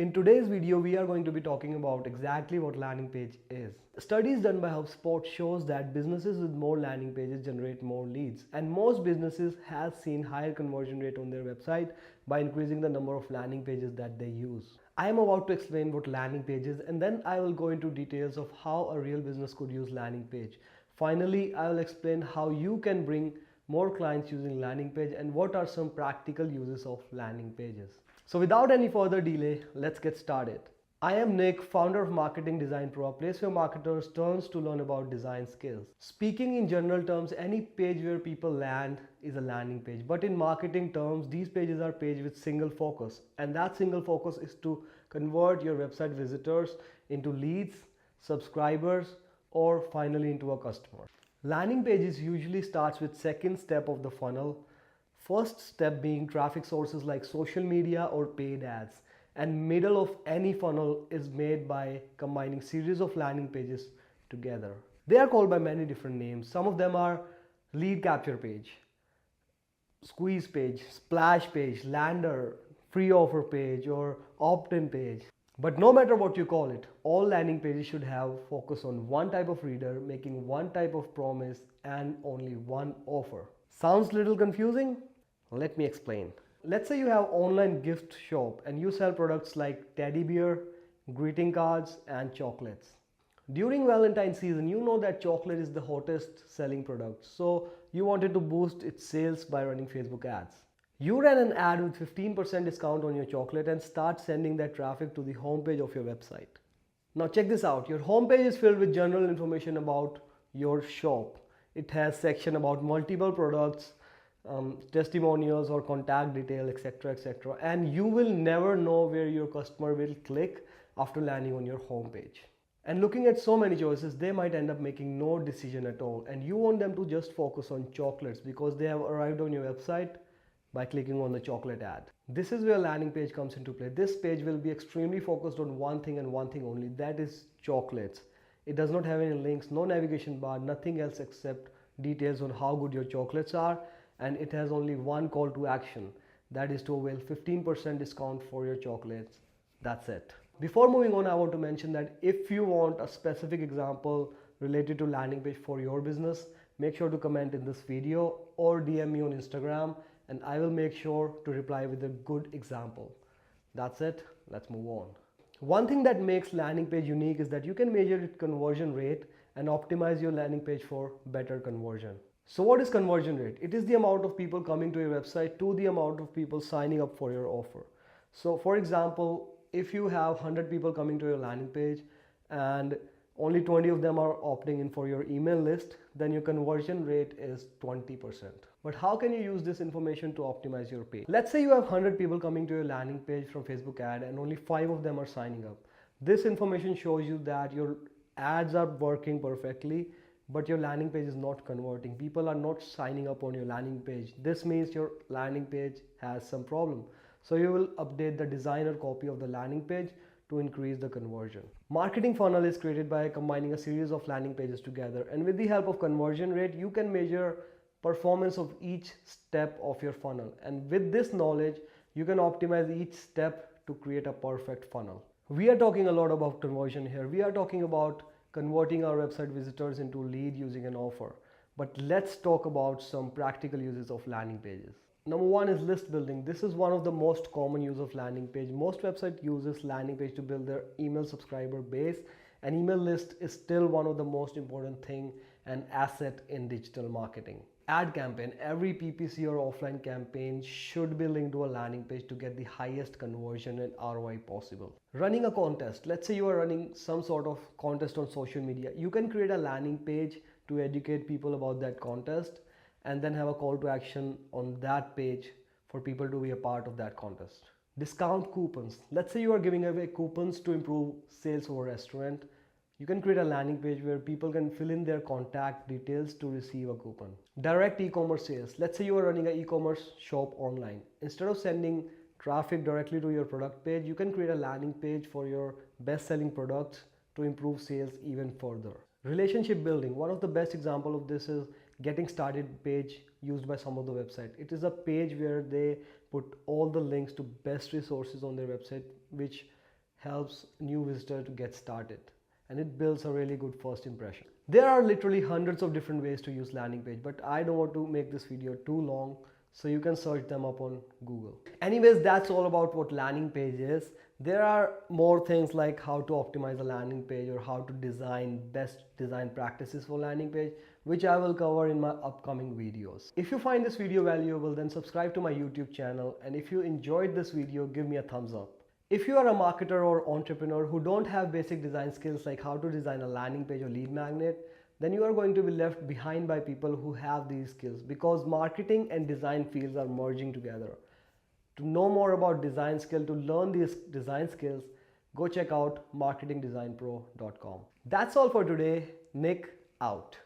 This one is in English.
In today's video, we are going to be talking about exactly what landing page is. Studies done by HubSpot shows that businesses with more landing pages generate more leads, and most businesses have seen higher conversion rate on their website by increasing the number of landing pages that they use. I am about to explain what landing page is, and then I will go into details of how a real business could use landing page. Finally, I will explain how you can bring more clients using landing page and what are some practical uses of landing pages. So without any further delay, let's get started. I am Nick, founder of Marketing Design Pro, a place where marketers turn to learn about design skills. Speaking in general terms, any page where people land is a landing page. But in marketing terms, these pages are pages with single focus. And that single focus is to convert your website visitors into leads, subscribers, or finally into a customer. Landing pages usually starts with second step of the funnel. First step being traffic sources like social media or paid ads, and middle of any funnel is made by combining series of landing pages together. They are called by many different names. Some of them are lead capture page, squeeze page, splash page, lander, free offer page, or opt-in page. But no matter what you call it, all landing pages should have focus on one type of reader, making one type of promise and only one offer. Sounds a little confusing? Let me explain. Let's say you have online gift shop and you sell products like teddy bear, greeting cards and chocolates. During Valentine's season, you know that chocolate is the hottest selling product. So you wanted to boost its sales by running Facebook ads. You ran an ad with 15% discount on your chocolate and start sending that traffic to the homepage of your website. Now check this out. Your homepage is filled with general information about your shop. It has section about multiple products, testimonials or contact detail, etc. And you will never know where your customer will click after landing on your homepage. And looking at so many choices, they might end up making no decision at all, and you want them to just focus on chocolates because they have arrived on your website by clicking on the chocolate ad. This is where landing page comes into play. This page will be extremely focused on one thing and one thing only, that is chocolates. It does not have any links, no navigation bar, nothing else except details on how good your chocolates are, and it has only one call to action, that is to avail 15% discount for your chocolates. That's it. Before moving on, I want to mention that if you want a specific example related to landing page for your business, make sure to comment in this video or DM me on Instagram, and I will make sure to reply with a good example. That's it. Let's move on. One thing that makes landing page unique is that you can measure its conversion rate and optimize your landing page for better conversion. So what is conversion rate? It is the amount of people coming to your website to the amount of people signing up for your offer. So for example, if you have 100 people coming to your landing page and only 20 of them are opting in for your email list, then your conversion rate is 20%. But how can you use this information to optimize your page? Let's say you have 100 people coming to your landing page from Facebook ad and only 5 of them are signing up. This information shows you that your ads are working perfectly, but your landing page is not converting. People are not signing up on your landing page. This means your landing page has some problem. So you will update the design or copy of the landing page to increase the conversion. Marketing funnel is created by combining a series of landing pages together, and with the help of conversion rate, you can measure performance of each step of your funnel. And with this knowledge, you can optimize each step to create a perfect funnel. We are talking a lot about conversion here. We are talking about converting our website visitors into lead using an offer. But let's talk about some practical uses of landing pages. Number one is list building. This is one of the most common use of landing page. Most website uses landing page to build their email subscriber base, and email list is still one of the most important thing and asset in digital marketing. Ad campaign. Every PPC or offline campaign should be linked to a landing page to get the highest conversion and ROI possible. Running a contest. Let's say you are running some sort of contest on social media. You can create a landing page to educate people about that contest and then have a call to action on that page for people to be a part of that contest. Discount coupons. Let's say you are giving away coupons to improve sales of a restaurant. You can create a landing page where people can fill in their contact details to receive a coupon. Direct e-commerce sales. Let's say you are running an e-commerce shop online. Instead of sending traffic directly to your product page, you can create a landing page for your best-selling products to improve sales even further. Relationship building. One of the best example of this is getting started page used by some of the website. It is a page where they put all the links to best resources on their website, which helps new visitor to get started, and it builds a really good first impression. There are literally hundreds of different ways to use landing page, but I don't want to make this video too long, so you can search them up on Google. Anyways, that's all about what landing page is. There are more things like how to optimize a landing page or how to design best design practices for landing page, which I will cover in my upcoming videos. If you find this video valuable, then subscribe to my YouTube channel, and if you enjoyed this video, give me a thumbs up. If you are a marketer or entrepreneur who don't have basic design skills like how to design a landing page or lead magnet, then you are going to be left behind by people who have these skills, because marketing and design fields are merging together. To know more about design skill, to learn these design skills, go check out marketingdesignpro.com. That's all for today. Nick out.